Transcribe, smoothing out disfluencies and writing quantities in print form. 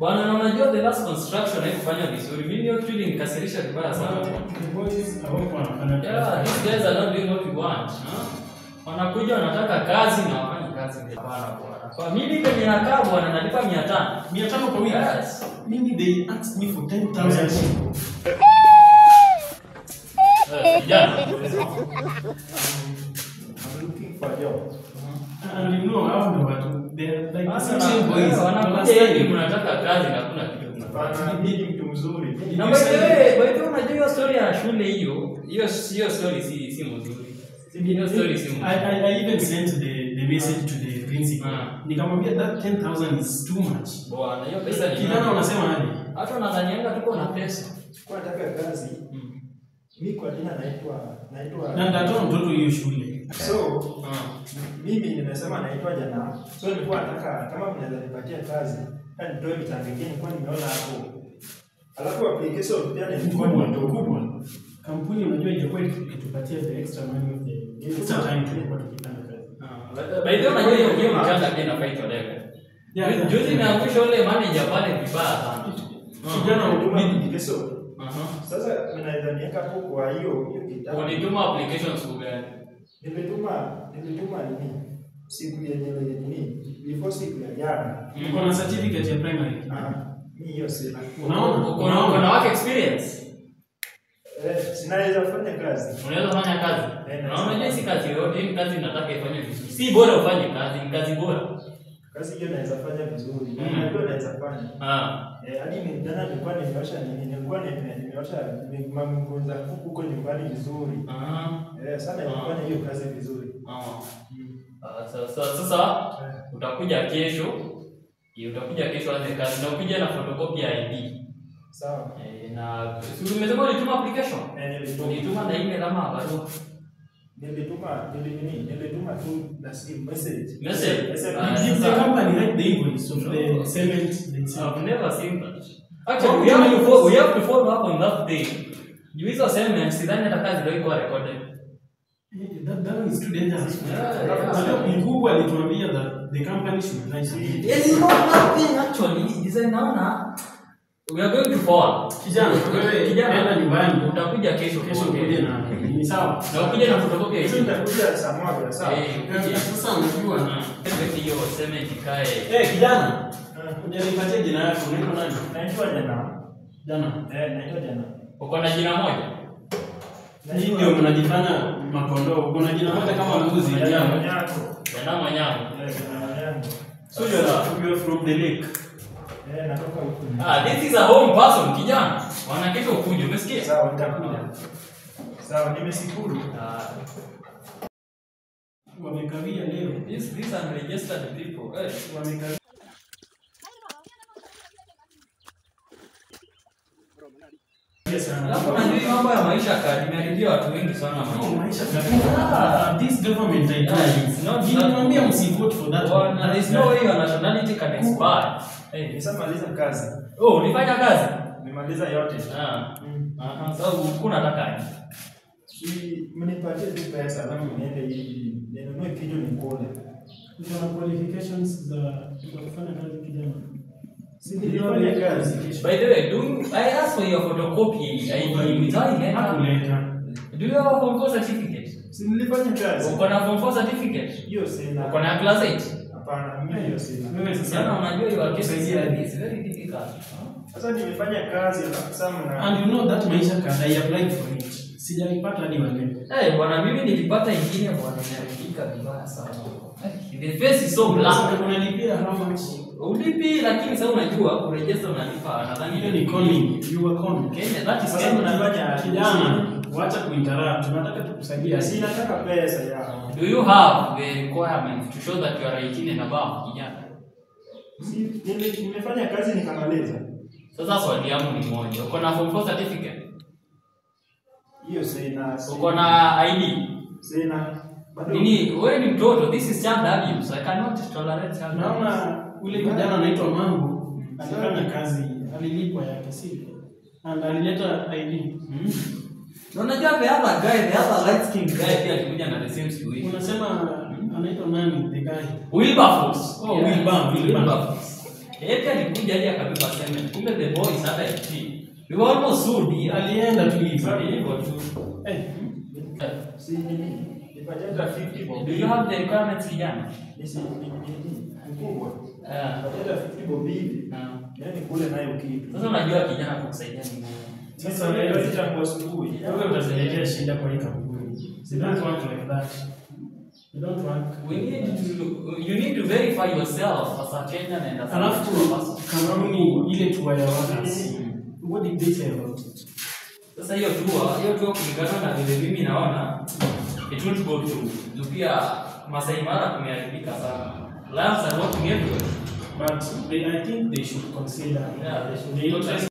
Bwana na unajua the last construction haikufanya vizuri. Mimi actually nikasirisha vibaya sana. The boys hawako wanafanya. Yeah, these guys are not doing what we want. Wanakuja wanataka kazi na wafanye kazi hapana bwana. Kwa mimi penye nakaa bwana nalipa 500. 500 kwa wiki. Yes. Mimi they asked me for 10,000. Yeah. I'm looking for a job. And you know how the what they're like Sasa boys. wanakuja hivi mnataka kazi na hakuna kitu tunafanya. Ni mtu mzuri. Na by the way, unajua hiyo story ya shule hiyo story si mzuri. Hiyo story si mzuri. I even sent the message to the principal. Nikamwambia that 10,000 is too much. Bwana hiyo pesa ni Kijana unasema aje? hata nadhanianga tuko na pesa. Kwa nataka kazi. Mimi kwa jina naitwa na ndatoa mtoto hiyo shule. So mimi nimesema naitwa Jana. So nilikuwa nataka kama mnaweza nipatia kazi, hata nitoe mitangekeni kwa nimeona hapo. Alafu application pia ni kubwa. Kampuni unajua ingekuwa itupatia the extra money of the extra time tulikuwa tukifanya kazi. By the way unajua hiyo mchanga pia na fight whatever. Juzi na mwisho ile manager pale vibaya sana. Kijana huduma application. Sasa ninaweza niweka hapo kwa hiyo kitabu. Unituma applications kwa gani? Nimetuma nini? Siku yenyewe nini? Before siku ya jana. Uko na certificate ya primary? Mimi hiyo sina. Unaona na work experience? Sinaweza kufanya kazi. Unaweza kufanya kazi? Unajua si kazi yote, ni kazi nataka ifanye vizuri. Si bora ufanye kazi, ni kazi bora. Kazi hiyo naweza fanya vizuri. Najua naweza fanya. Hadi mimi jana nilikuwa nimeosha mambo huko nyumbani vizuri. Sana nilifanya hiyo kazi vizuri. Sasa utakuja kesho. Utakuja kesho anze kazi na ukija na photocopy ya ID. Sawa. Na umesema ulituma application? Nilituma na email ama barua. Nilituma tu na simu message. Did the company write the invoice of the settlement? I've never seen that. Actually, we have to follow up on that thing. You hizo assignments sidhani hata kazi ndio iko recorded. That is too dangerous. Mkubwa alituambia that the company should write something. It's not nothing actually. Design naona we are going to forward. Kijana enda nyumbani utakuja kesho kuja na ni sawa. Na ukija na photocopy hiyo. Nitakuja saa moja sawa. Sasa unajua hiyo sema ikae. Kijana. Unanipatia jina lako, unaitwa nani? Naitwa Jana. Naitwa Jana. Uko na jina moja? Hii ndio mnajifanya makondoo. Uko na jina moja kama mbuzi. Jana Manyako. So you are from the lake. Natoka huko. This is a home person kijana. Wana kesho ukuje, umesikia? Sawa, nitakuja. Sawa, nimesikuru. Wamekawia leo. These are registered people. Wamekawia. Unajua mambo ya maisha kadi imeharibia watu wengi sana maisha kadi. This government nilimwambia msivote for that one. There is no way your nationality can expire. Nisamaliza kazi. Ulifanya kazi? Nimemaliza yote. Sasa kuna nataka mnipatie tu pesa alafu niende hivi. Ninunue kitu nikule. Kuna qualifications za kufanya kazi kijana. By the way, I asked for your photocopy ID without letter. Do you have a form 4 certificate? Nilifanya kazi. Uko na form 4 certificate? Hiyo sina. Uko na class 8? Hapana, mimi hiyo sina. Wewe sasa unajua hiyo KCSE is very difficult. Sasa nimefanya kazi alafu sana. And you know that maisha kada I applied for it. Sijaipata hadi leo. Bwana mimi nilipata ingine bwana inaridhika vibaya sana. The face is so black. Unalipia how much? Ulipi lakini sasa unajua kuregister unalipa nadhani ile ni calling. You are calling. Kenya that is Kenya unafanya kijana. Waacha kuinterrupt. Tunataka tukusaidie. Sina nataka pesa ya. Do you have the requirement to show that you are 18 and above kijana? Nimefanya kazi nikamaliza. Sasa swali yangu ni moja. Uko na form 4 certificate? Hiyo sina. Uko na ID? Sina. Nini wewe ni mtoto, this is child abuse. I cannot tolerate child abuse. Naona ule kijana anaitwa Mangu alifanya kazi, alilipwa yake sivyo? And alileta ID. Unajua the other guy, the other light skin guy pia alikuja na the same situation. Unasema anaitwa nani the guy? Wilberforce. Wilberforce. Yeye alikuja hadi akabeba cement. Kumbe the boys hata FT. We were almost sold. Alienda tu hivyo tu. Si nini? Nipata 50 bob. Do you have the requirements kijana? Nisi mkubwa. Nipata 50 bob hivi. Yaani kule nayo kitu. Sasa unajua kijana kukusaidia ni nini? Sasa wewe tangu asubuhi. wewe utazaletea shida kwa hii kampuni. Si don't work like that. You don't work. You need to verify yourself as a Kenyan and as a Alafu kampuni ile tour ya workers. What did they say about it? Sasa hiyo tour kulingana na vile mimi naona it won't go through. Pia Masai Mara kumeharibika sana. Labs are working everywhere. But I think they should consider. Yeah, they should.